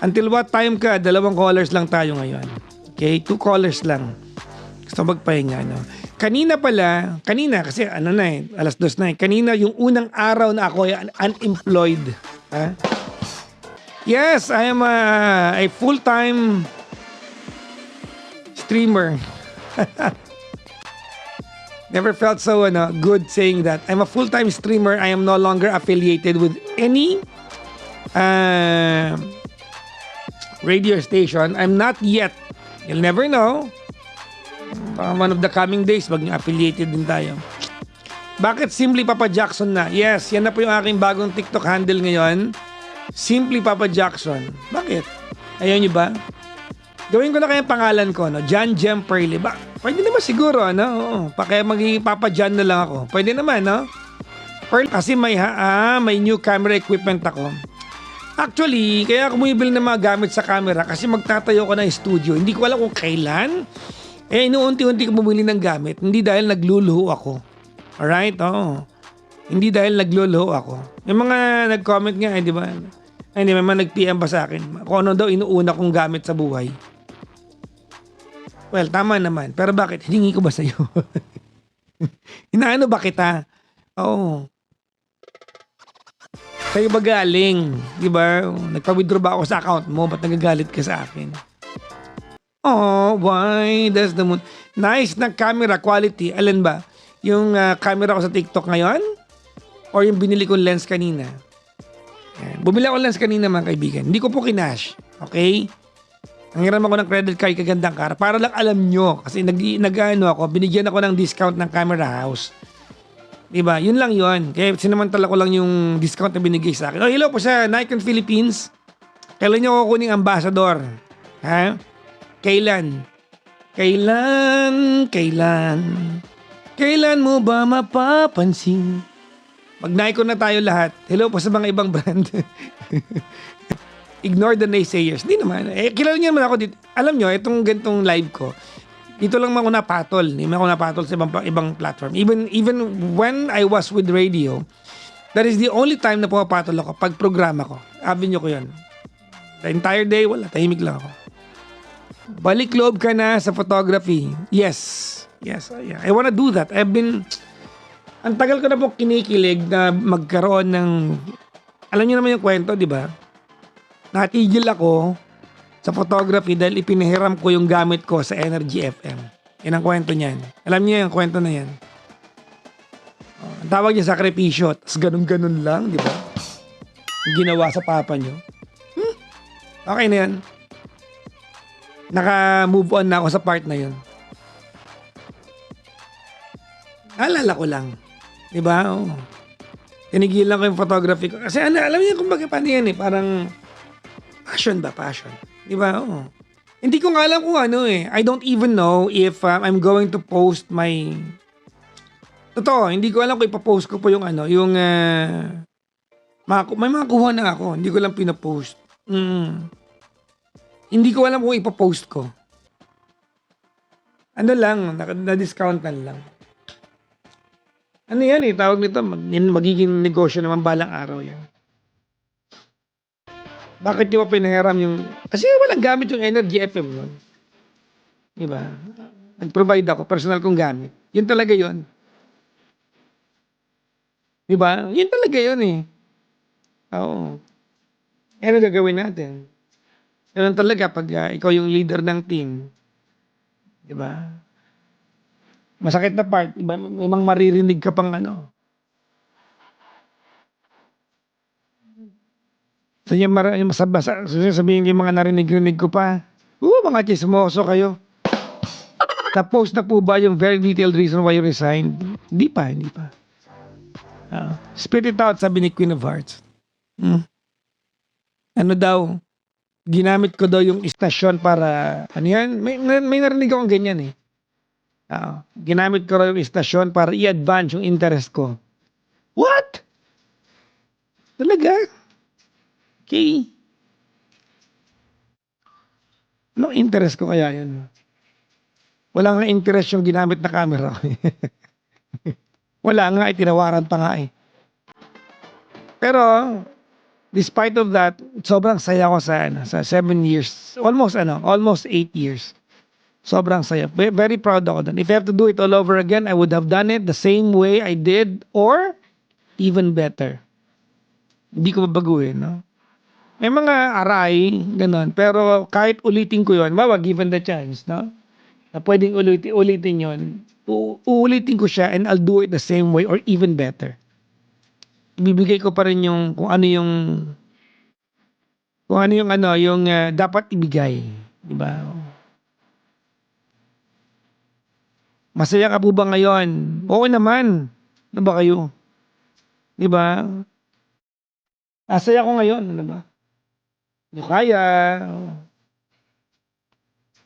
Until what time ka? 2 callers lang tayo ngayon. Okay, 2 callers lang. Gusto magpahinga, no? Kanina kasi ano na eh, 2:00 na eh. Kanina yung unang araw na ako ay unemployed. Ha? Yes, I am a full-time streamer. Never felt so good saying that. I'm a full-time streamer. I am no longer affiliated with any radio station. I'm not yet. You'll never know. One of the coming days, maging affiliated din tayo. Bakit Simply Papa Jackson na? Yes, yan na po yung aking bagong TikTok handle ngayon. Simply Papa Jackson. Bakit? Ayaw nyo ba? Gawin ko na kayang pangalan ko, no? John Jem Perley. Pwede naman siguro, ano? Oo. Kaya magiging Papa John na lang ako. Pwede naman, no? Kasi may new camera equipment ako. Actually, kaya ako bumibili ng mga gamit sa camera kasi magtatayo ko ng studio. Hindi ko alam kung kailan. Inuunti-unti ko bumili ng gamit. Hindi dahil nagluluho ako. Alright? Oo. Hindi dahil nagluluho ako. May mga nag-comment nga, di ba? Hindi, may mga nag-PM ba sa akin? Kung ano daw inuuna kong gamit sa buhay. Well, tama naman. Pero bakit? Hiningi ko ba sa'yo? Inaano ba kita? Oo. Sa'yo ba galing? Di ba? Nagpa-withdraw ba ako sa account mo? Ba't nagagalit ka sa akin? Oh, why does the moon... Nice na camera quality. Alin ba? Yung camera ko sa TikTok ngayon? Or yung binili kong lens kanina? Yan. Bumili ako lens kanina mga kaibigan. Hindi ko po kinash. Okay? Nangiram ako ng credit card kagandang car. Para lang alam nyo. Kasi binigyan ako ng discount ng camera house. Diba? Yun lang yun. Kaya sinamantala ko lang yung discount na binigay sa akin. Oh, hello po sa Nikon Philippines. Kailan nyo ako kuning ambassador? Ha? Kailan? Kailan mo ba mapapansin? Mag-Nikon na tayo lahat. Hello po sa mga ibang brand. Ignore the naysayers. Hindi naman. Kilala niyo naman ako dito. Alam nyo, itong gantong live ko, dito lang ako napatol. Hindi ako napatol sa ibang platform. Even when I was with radio, that is the only time na pumapatol ako pag programa ko. Avenue ko yun. The entire day, wala. Tahimik lang ako. Balik loob ka na sa photography. Yes. I wanna do that. Ang tagal ko na po kinikilig na magkaroon ng, alam niyo naman yung kwento, di ba? Natigil ako sa photography dahil ipinahiram ko yung gamit ko sa Energy FM. Yan ang kwento niyan. Alam niyo yung kwento na yan. Ang tawag niya sakripisyo. Tapos ganun-ganun lang, di ba? Ginawa sa papa niyo. Okay na yan. Naka-move on na ako sa part na yun. Alala ko lang. Diba? Oh. Tinigilan ko yung photography ko. Kasi alam niyo kung bakit paano yan eh. Parang passion. Diba? Oh. Hindi ko nga alam kung ano eh. I don't even know if I'm going to post my... Totoo, hindi ko alam kung ipapost ko po yung yung... may mga kuha na ako. Hindi ko lang pinapost. Hindi ko alam kung ipapost ko. Ano lang, na-discountan lang. Ano yan eh, tawag nito, magiging negosyo naman balang araw yan. Bakit di mo pinahiram yung... Kasi walang gamit yung Energy FM nun. Diba? Nag-provide ako, personal kong gamit. Yun talaga yun. Diba? Yun talaga yun eh. Oo. Ano gagawin natin? Ganun talaga pag ikaw yung leader ng team. Diba? Masakit na part, iba, may mga maririnig ka pang So yung sabihin yung mga narinig ko pa, mga chismoso kayo. Tapos na po ba yung very detailed reason why you resigned? Hindi pa. Spit it out, sabi ni Queen of Hearts. Ano daw, ginamit ko daw yung istasyon para, ano yan? May narinig akong ganyan eh. Ginamit ko raw yung istasyon para i-advance yung interest ko. What? Talaga? Okay. Anong interest ko kaya yun? Wala nga interest yung ginamit na camera. Wala nga, tinawaran pa nga eh. Pero, despite of that, sobrang saya ko sa 7 years, almost 8 years. Sobrang saya. Very proud ako dun. If I have to do it all over again, I would have done it the same way I did or even better. Hindi ko babaguhin, no? May mga aray, ganun. Pero kahit ulitin ko yun, given the chance, no? Na pwedeng ulitin yun, uulitin ko siya and I'll do it the same way or even better. Ibibigay ko pa rin yung yung dapat ibigay, di ba? Masaya ka po ba ngayon? Oo naman. Ano ba kayo? Di ba? Masaya ko ngayon, ano ba? Hindi kaya.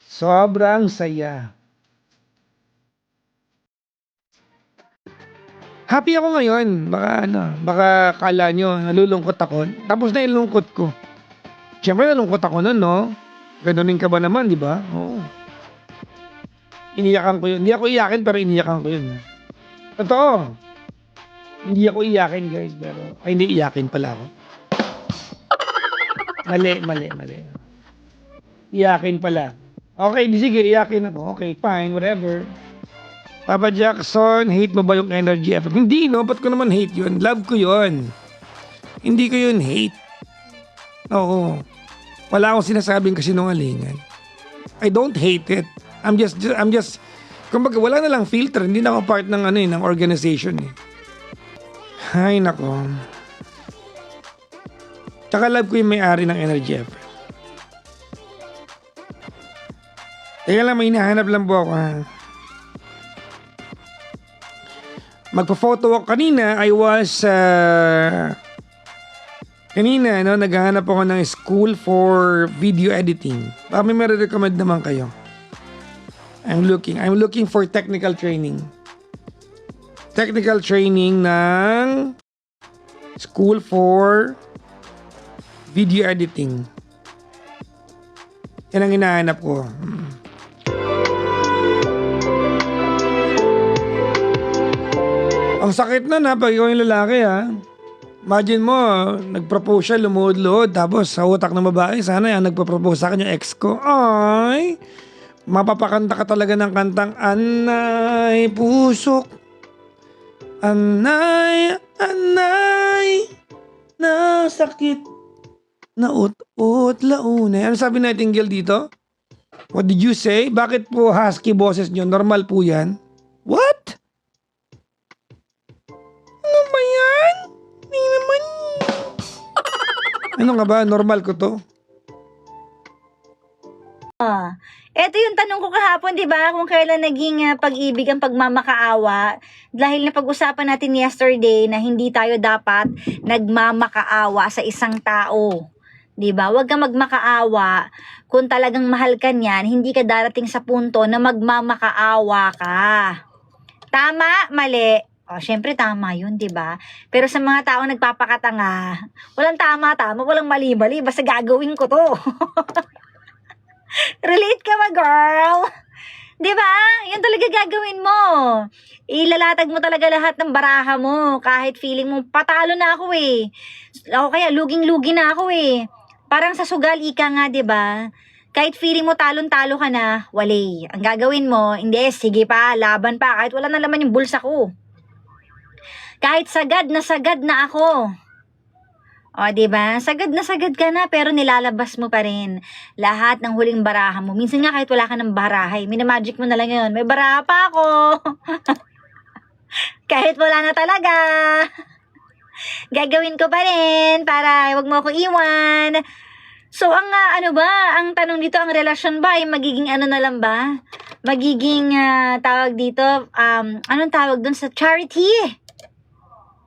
Sobrang saya. Happy ako ngayon. Baka kala nyo, nalulungkot ako. Tapos na ilungkot ko. Siyempre nalungkot ako nun, no? Ganunin ka ba naman, di ba? Oo. Iniyakan ko yun. Hindi ako iyakin, pero iniyakan ko yun. Totoo. Hindi ako iyakin, guys, pero... Ay, hindi iyakin pala ako. Mali. Iyakin pala. Okay, sige, iyakin ako. Okay, fine, whatever. Papa Jackson, hate mo ba yung Energy FM? Hindi, no? Ba't ko naman hate yun? Love ko yun. Hindi ko yun hate. Oo. Wala akong sinasabing kasinungalingan. I don't hate it. I'm just, kumbaga, wala na lang filter. Hindi na ako part ng, ng organization, eh. Ay, nako. Tsaka love ko yung may-ari ng Energy FM. Teka lang, may hinahanap lang po ako, ha. Magpa-photo walk kanina. I was kanina, no, naghahanap ako ng school for video editing. Baka may recommend naman kayo. I'm looking for technical training. Technical training ng school for video editing. Yan ang hinahanap ko. Ang sakit na pag ikaw yung lalaki, ha. Imagine mo, nag-propose siya, lumuhod-luhod, tapos sa utak ng babae, sana yung nagpa-propose sa akin yung ex ko. Ay, mapapakanta ka talaga ng kantang Anay Pusok, Anay, na sakit, na ut-ut launay. Ano sabi Nightingale dito? What did you say? Bakit po husky boses nyo? Normal po yan? What? Ano ba yan? Hindi naman. Ano nga ba? Normal ko to? Ito yung tanong ko kahapon, di ba? Kung kailan naging pag-ibig ang pagmamakaawa. Dahil napag-usapan natin yesterday na hindi tayo dapat nagmamakaawa sa isang tao. Di ba? Huwag kang magmakaawa. Kung talagang mahal ka niyan, hindi ka darating sa punto na magmamakaawa ka. Tama? Mali? O, syempre tama yun, di ba? Pero sa mga taong nagpapakatanga, walang tama, walang mali, basta gagawin ko to. Relate ka ba, girl? Di ba? Yan talaga gagawin mo. Ilalatag mo talaga lahat ng baraha mo. Kahit feeling mo, patalo na ako eh. O kaya, luging-lugi na ako eh. Parang sa sugal, ika nga, di ba? Kahit feeling mo talon-talo ka na, wali. Ang gagawin mo, hindi, sige pa, laban pa. Kahit wala na laman yung bulsa ko. Kahit sagad na ako. O, diba? Sagad ka na, pero nilalabas mo pa rin lahat ng huling baraha mo. Minsan nga kahit wala ka ng barahay, minamagic mo na lang yun. May baraha pa ako. Kahit wala na talaga. Gagawin ko pa rin para wag mo ako iwan. So, ang ang tanong dito, ang relasyon ba ay magiging ano na lang ba? Magiging tawag dito, anong tawag dun sa charity?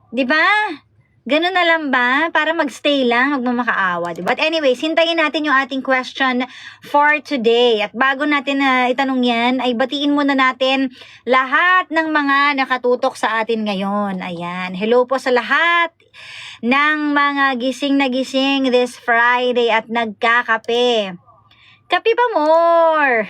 Diba? Ganun na lang ba? Para magstay lang, magmamakaawa, diba? But anyways, hintayin natin yung ating question for today. At bago natin itanong yan, ay batiin muna natin lahat ng mga nakatutok sa atin ngayon. Ayan. Hello po sa lahat ng mga gising na gising this Friday at nagkakape. Kape pa more!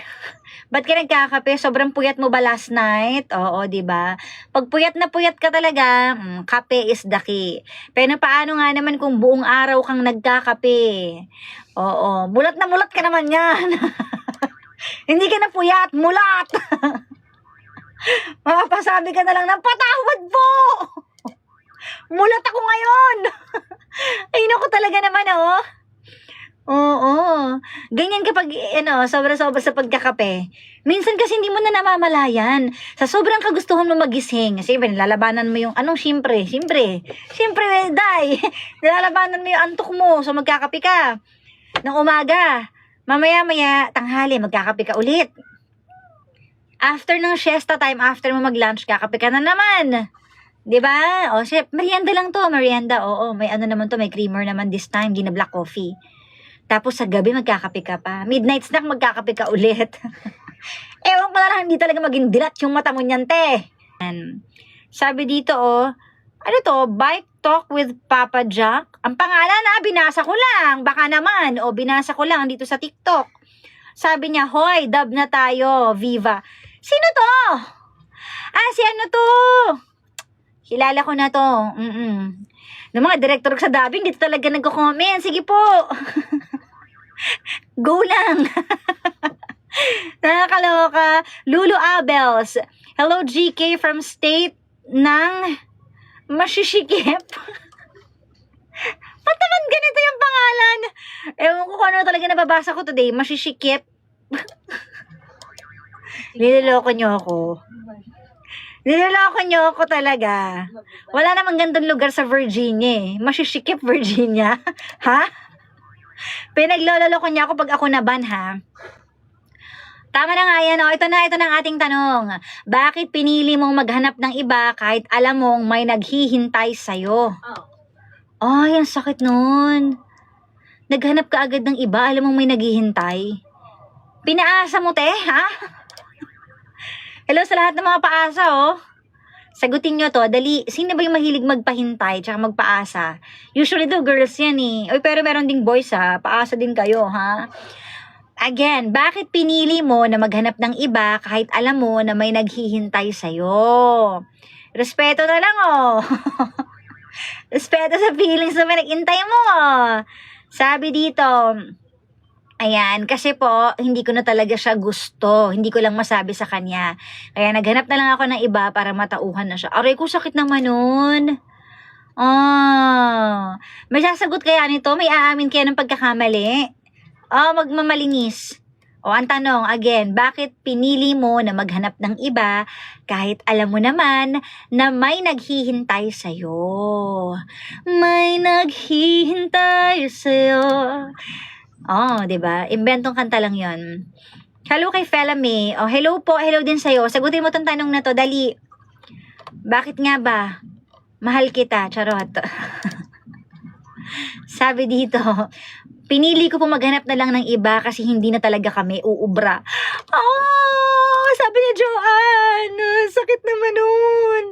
Ba't ka nagkakape? Sobrang puyat mo ba last night? Oo, di ba? Pag puyat na puyat ka talaga, kape is the key. Pero paano nga naman kung buong araw kang nagkakape? Oo, mulat na mulat ka naman yan. Hindi ka na puyat, mulat. Mapapasabi ka na lang ng patawad po. Mulat ako ngayon. Ay, naku talaga naman, oh. Oo. Ganyan kapag, sobra-sobra sa pagkakape. Minsan kasi hindi mo na namamalayan. Sa sobrang kagustuhan mo magising. Kasi nilalabanan mo yung, siyempre, day. Nilalabanan mo yung antok mo. So, magkakape ka. Ng umaga. Mamaya-maya, tanghali, magkakape ka ulit. After ng siesta time, after mo mag-lunch, kakape ka na naman. 'Di ba? O, merienda lang to, merienda. Oo, may naman to, may creamer naman this time, di na black coffee. Tapos sa gabi, magkakape ka pa. Midnight snack, magkakape ka ulit. Ewan ko na lang, hindi talaga maging dilat yung mata mo niyan, te. Sabi dito, Bike Talk with Papa Jack. Ang pangalan, binasa ko lang. Baka naman, binasa ko lang dito sa TikTok. Sabi niya, hoy, dub na tayo, Viva. Sino to? Si ano to? Kilala ko na to. Ng mga director sa dubbing, dito talaga nagko-comment. Sige po. Go lang. Nakakaloka. Lulu Abels. Hello, GK from state ng Masishikip. Ba't naman ganito yung pangalan? Ewan ko kung ano talaga nababasa ko today. Masishikip. Niloloko nyo ako. Niloloko nyo ako talaga. Wala namang gandang lugar sa Virginia eh. Masishikip, Virginia. Ha? Pinagloloko niya ako pag ako naban, ha? Tama na nga yan, Ito na ang ating tanong. Bakit pinili mong maghanap ng iba kahit alam mong may naghihintay sa'yo? Ay, ang sakit nun. Naghanap ka agad ng iba, alam mong may naghihintay. Pinaasa mo, te, ha? Hello sa lahat ng mga paasa, Sagutin nyo to, dali. Sino ba yung mahilig magpahintay tsaka magpaasa? Usually do girls yan eh. Pero meron ding boys ha. Paasa din kayo ha. Again, bakit pinili mo na maghanap ng iba kahit alam mo na may naghihintay sa'yo? Respeto na lang Respeto sa feelings na may naghintay mo. Sabi dito, ayan, kasi po, hindi ko na talaga siya gusto. Hindi ko lang masabi sa kanya. Kaya naghanap na lang ako ng iba para matauhan na siya. Aray ko, sakit naman nun. May sasagot kaya nito? May aamin kaya ng pagkakamali? Magmamalinis. Ang tanong, again, bakit pinili mo na maghanap ng iba kahit alam mo naman na may naghihintay sa'yo? May naghihintay sa'yo. Diba? Inventong kanta lang yon. Hello kay Fela May. Hello po. Hello din sa'yo. Sagutin mo tong tanong na to. Dali. Bakit nga ba? Mahal kita. Charot. Sabi dito, pinili ko po maghanap na lang ng iba kasi hindi na talaga kami uubra. Sabi ni Joanne. Sakit naman nun.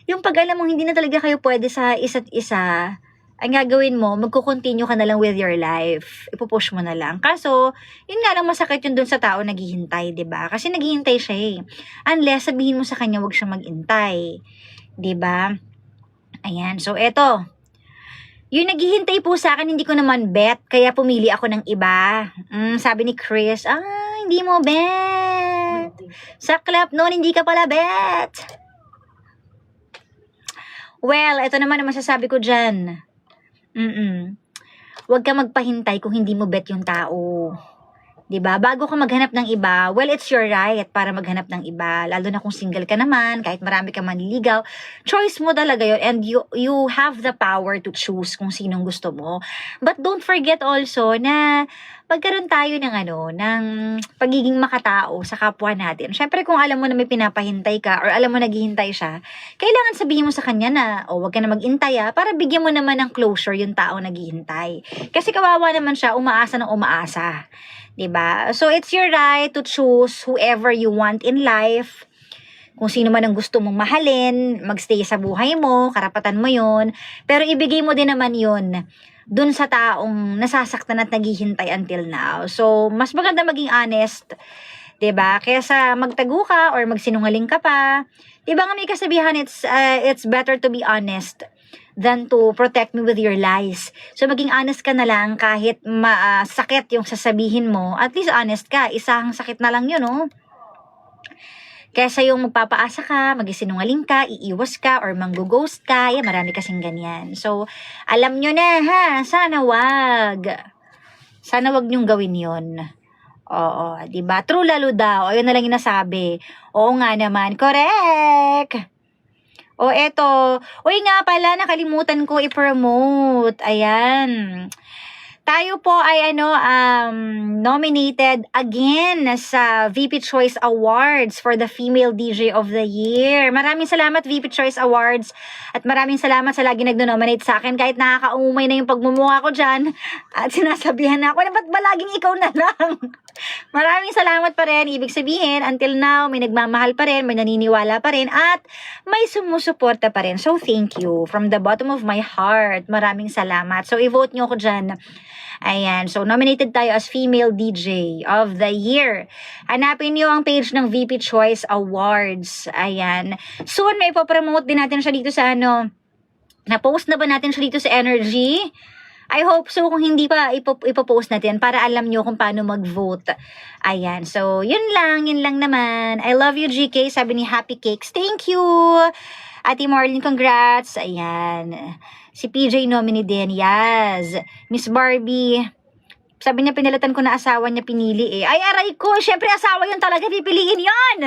Yung pag alam mong hindi na talaga kayo pwede sa isa't isa, ang gagawin mo, magko-continue ka na lang with your life. Ipupush mo na lang. Kaso, yun nga lang masakit yun dun sa tao naghihintay, 'di ba? Kasi naghihintay siya eh. Unless sabihin mo sa kanya, wag siya maghintay. 'Di ba? Ayan. So, eto. Yung naghihintay po sa akin, hindi ko naman bet. Kaya pumili ako ng iba. Sabi ni Chris, hindi mo bet. Sa clap noon, hindi ka pala bet. Well, eto naman ang masasabi ko dyan. Huwag ka magpahintay kung hindi mo bet yung tao. 'Di ba? Bago ka maghanap ng iba, well, it's your right para maghanap ng iba. Lalo na kung single ka naman, kahit marami ka manliligaw, choice mo talaga yun and you have the power to choose kung sinong gusto mo. But don't forget also na magkaroon tayo ng pagiging makatao sa kapwa natin. Syempre kung alam mo na may pinapahintay ka or alam mo naghihintay siya, kailangan sabihin mo sa kanya na, wag ka na maghintay para bigyan mo naman ng closure yung tao naghihintay. Kasi kawawa naman siya, umaasa ng umaasa. 'Di ba? So it's your right to choose whoever you want in life. Kung sino man ang gusto mong mahalin, magstay sa buhay mo, karapatan mo 'yun. Pero ibigay mo din naman 'yun dun sa taong nasasaktan at naghihintay until now. So mas maganda maging honest, 'Diba? Kaysa magtago ka or magsinungaling ka pa. 'Di ba nga may kasabihan, it's better to be honest than to protect me with your lies. So maging honest ka na lang kahit sakit yung sasabihin mo. At least honest ka. Isang sakit na lang yun, no? Kesa yung magpapaasa ka, magisinungaling ka, iiwas ka, or manggo-ghost ka, marami kasing ganyan. So, alam nyo na ha, sana wag. Sana wag nyong gawin yun. Oo, diba? True lalo daw. Ayun na lang yung nasabi. Oo nga naman, correct. O eto, uy nga pala, nakalimutan ko i-promote. Ayan. Tayo po ay nominated again sa VP Choice Awards for the Female DJ of the Year. Maraming salamat VP Choice Awards at maraming salamat sa lagi nagno-nominate sa akin kahit nakakaumay na yung pagmumukha ko dyan at sinasabihan na ako na ba't ba laging ikaw na lang? Maraming salamat pa rin. Ibig sabihin, until now, may nagmamahal pa rin, may naniniwala pa rin at may sumusuporta pa rin. So, thank you. From the bottom of my heart, maraming salamat. So, i-vote nyo ko dyan. Ayan, so nominated tayo as Female DJ of the Year. Hanapin niyo ang page ng VP Choice Awards. Ayan. Soon may ipopromote din natin siya dito sa na-post na ba natin siya dito sa Energy? I hope so. Kung hindi pa, ipopost natin para alam nyo kung paano mag-vote. Ayan. So, yun lang naman. I love you, GK. Sabi ni Happy Cakes. Thank you. Ate Marlene, congrats. Ayan. Si PJ nominee din. Yes. Miss Barbie. Sabi niya, pinalatan ko na asawa niya pinili eh. Ay, aray ko. Siyempre, asawa yun talaga. Pipiliin yon.